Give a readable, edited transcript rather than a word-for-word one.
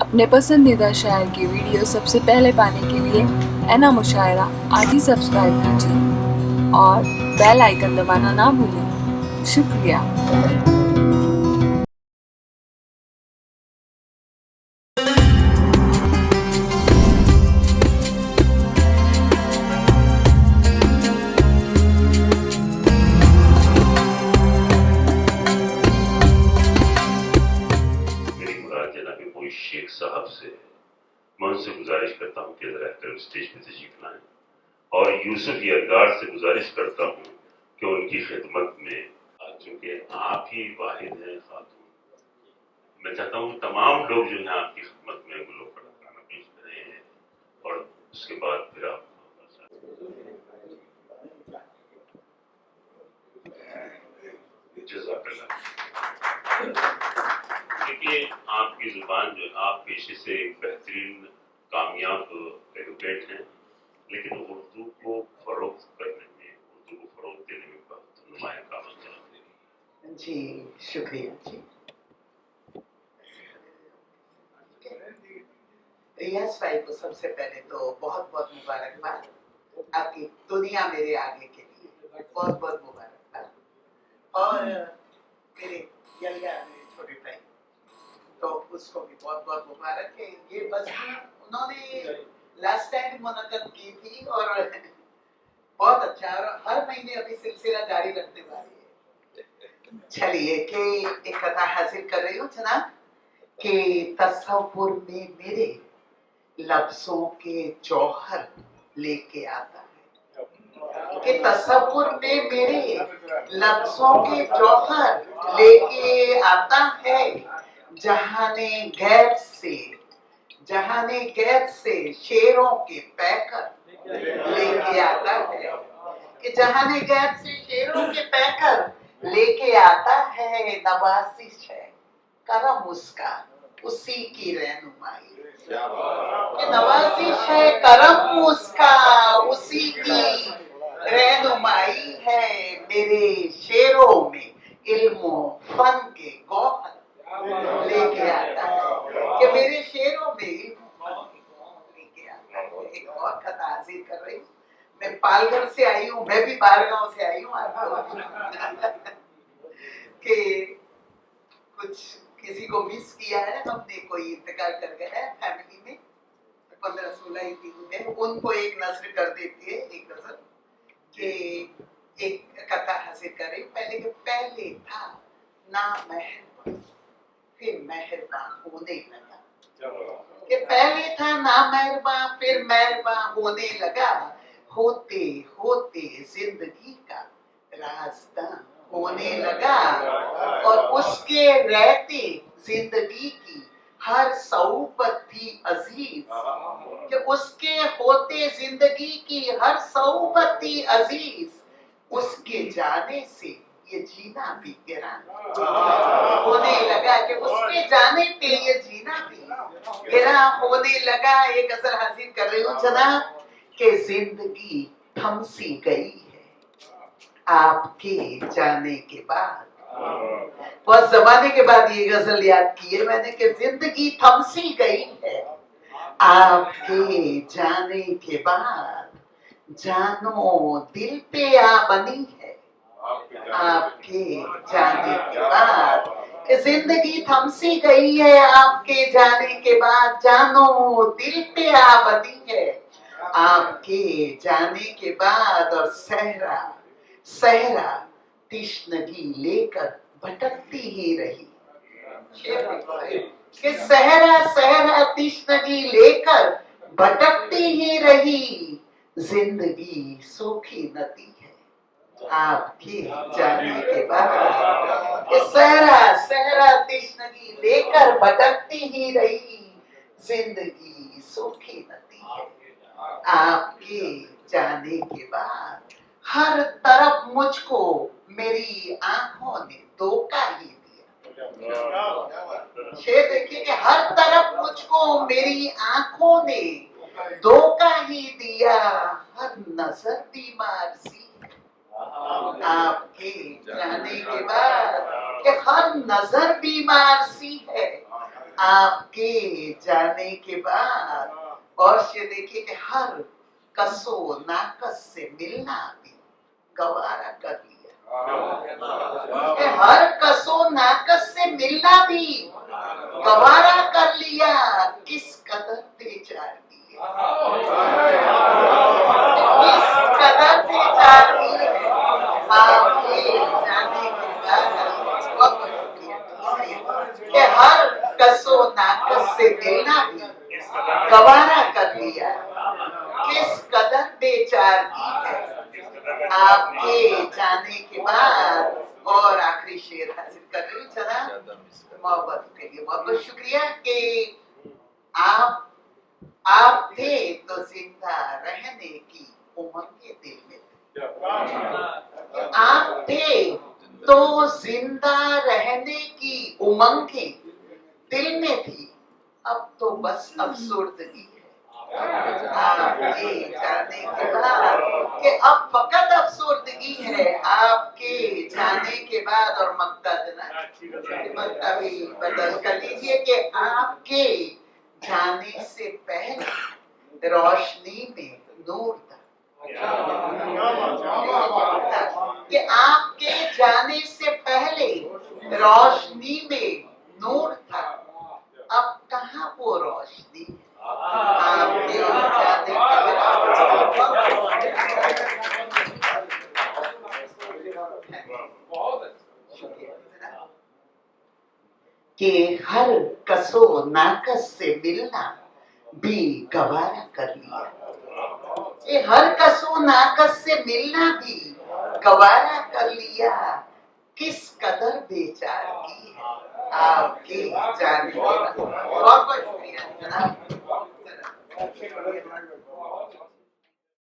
अपने पसंदीदा शायर की वीडियो सबसे पहले पाने के लिए एना मुशायरा आज ही सब्सक्राइब कीजिए और बेल आइकन दबाना ना भूलें। शुक्रिया। मेरी मुराद जनाब मोई शेख साहब से मैं उनसे गुजारिश करता हूँ कि रहकर स्टेज पे तशरीफ लाएं और यूसुफ यरगार से गुजारिश करता हूँ कि उनकी खिदमत में, चूंकि आप ही वाहिद हैं खातून, मैं चाहता हूँ तमाम लोग जो हैं आपकी खिदमत में गुलो खड़ा गाना पेश करें और उसके बाद फिर आप जज़ाकल्लाह। देखिए, आपकी जुबान जो आप पेशे से एक बेहतरीन कामयाब एडवोकेट हैं, लेकिन उर्दू को फरोख्त करने में, उर्दू को फरोख्त देने में बहुत नुमाया काम अंजाम दे रही है। जी शुक्रिया जी। रियाज भाई को सबसे पहले तो बहुत बहुत मुबारकबाद, आपकी दुनिया मेरे आगे के लिए बहुत बहुत मुबारकबाद। और मेरे यलिया मेरे छोटे भाई, तो उसको भी बहुत बहुत मुबारक है। ये बस उन्होंने लास्ट टाइम मुनक्कद की थी और बहुत अच्छा, और हर महीने अभी सिलसिला जारी रखने वाली है। चलिए कि एक कथा हासिल कर रही हूँ जनाब कि तसव्वुर में मेरे लफ्जों के जौहर लेके आता है, कि तसव्वुर में मेरे लफ्जों के जौहर लेके आता है, जहाने गैब से शेरों के पैकर लेके आता है, कि जहाने गैब से शेरों के पैकर लेके आता है। नवाजिश है करम उसका उसी की रहनुमाई, कि नवाजिश है करम उसका उसी की रहनुमाई है। मेरे शेरों में इल्मो फन के गौहर लेके आता है, कि मेरे शेरों में इल्मो फन के गौहर लेके आता है। एक और कथा हाजिर कर रही हूँ। मैं पालघर से आई हूँ, मैं भी बारगांव से आई हूँ कि कुछ किसी को मिस किया है हमने, कोई इंतकाल कर गया है फैमिली में, 15-16 दिन में, उनको एक नजर कर देती है, एक नजर कि एक कथा हासिल कर रही हूँ। पहले था ना मेहरबान फिर मेहरबान होने लगा, कि पहले था ना मेहरबान फिर मेहरबान होने लगा, होते होते जिंदगी का रास्ता होने लगा, और उसके रहते जिंदगी की हर सौबत थी अजीज, कि उसके होते जिंदगी की हर सौबत थी अजीज, उसके जाने से ये जीना भी गिरान होने लगा, कि उसके जाने पे ये जीना भी गिरा होने लगा। एक असर हासिल कर रही हूँ जनाब कि जिंदगी थमसी गई है आपके जाने के बाद। बहुत जमाने के बाद ये गजल याद की है मैंने, कि जिंदगी थमसी गई है आपके जाने के बाद, जानो दिल पे आ बनी है आपके जाने के बाद, कि जिंदगी थमसी गई है आपके जाने के बाद, जानो दिल पे आ बनी है आपके जाने के बाद। और सहरा सहरा तिश्नगी लेकर भटकती ही रही, कि सहरा सहरा तिश्नगी लेकर भटकती ही रही, जिंदगी सूखी नदी है आपके जाने के बाद, कि सहरा सहरा तिश्नगी लेकर भटकती ही रही, जिंदगी सूखी नदी है आपके जाने के बाद। हर तरफ मुझको मेरी आंखों ने धोखा ही दिया, शेर देखिए कि हर तरफ मुझको मेरी आंखों ने धोखा ही दिया, हर नजर बीमार सी आपके जाने के बाद, कि हर नजर बीमार सी है आपके जाने के बाद और ये देखिए कि हर कसो नाकस से मिलना भी गवारा कर लिया। कि हर कसो नाकस से मिलना भी गवारा कर लिया, किस कदर बेचारगी है, किस कदर बेचारगी है। आपके जाने के बाद बहुत शुक्रिया कि हर कसो नाकस से मिलना भी गवारा कर लिया, किस कदर बेचारगी है आपके जाने के बाद। और आखिरी शेर हासिल कर रही हूँ चला मोहब्बत के लिए। बहुत बहुत शुक्रिया कि आप थे तो जिंदा रहने की उमंग दिल में थी। आप थे तो जिंदा रहने की उमंगें दिल में थी, अब तो बस अफसुर्दगी है आपके जाने के बाद। कि अब फकत अफसुर्दगी है आपके जाने के बाद। और मक्ता भी बदल कर लीजिए कि आपके जाने से पहले रोशनी में नूर था। कि आपके जाने से पहले रोशनी में नूर था, अब कहाँ वो रोशनी है आपके जाने के हर कसो नाकस से मिलना भी गवारा कर लिया। ये हर कसो नाकस से मिलना भी गवारा कर लिया, किस कदर बेचारगी है आपके जाने के बाद। बहुत बहुत शुक्रिया जनाब।